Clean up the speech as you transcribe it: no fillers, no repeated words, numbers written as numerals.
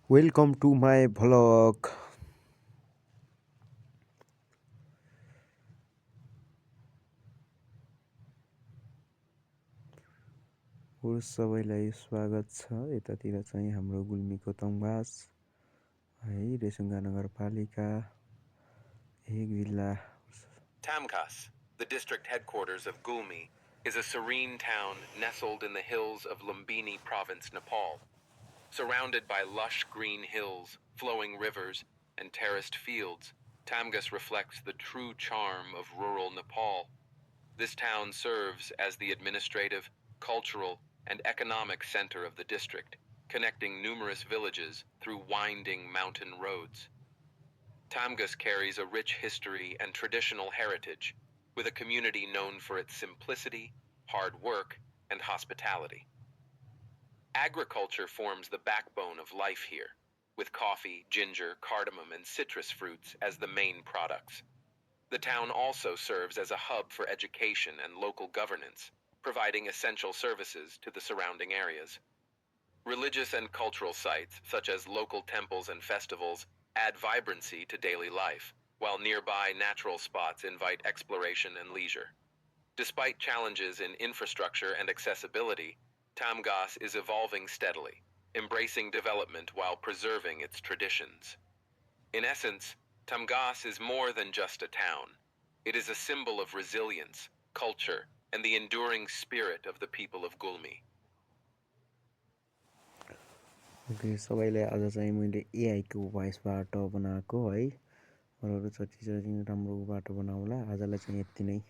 Welcome to my vlog. सबैलाई स्वागत छ। यतातिर चाहिँ हाम्रो गुल्मीको तङबास है रेसुङ्गा नगरपालिका एक जिल्ला। Tamkas, the district headquarters of Gulmi, is a serene town nestled in the hills of Lumbini Province, Nepal. Surrounded by lush green hills, flowing rivers, and terraced fields, Tamgas reflects the true charm of rural Nepal. This town serves as the administrative, cultural, and economic center of the district, connecting numerous villages through winding mountain roads. Tamgas carries a rich history and traditional heritage, with a community known for its simplicity, hard work, and hospitality. Agriculture forms the backbone of life here, with coffee, ginger, cardamom, and citrus fruits as the main products. The town also serves as a hub for education and local governance, providing essential services to the surrounding areas. Religious and cultural sites, such as local temples and festivals, add vibrancy to daily life, while nearby natural spots invite exploration and leisure. Despite challenges in infrastructure and accessibility, Tamgas is evolving steadily, embracing development while preserving its traditions. In essence, Tamgas is more than just a town. It is a symbol of resilience, culture, and the enduring spirit of the people of Gulmi. Okay सबैलाई आज चाहिँ मैले एआईको भोइसबाट बनाएको है। अरूहरू जति चाहिँ राम्रो बाटो बनाउला। आजलाई चाहिँ यति नै।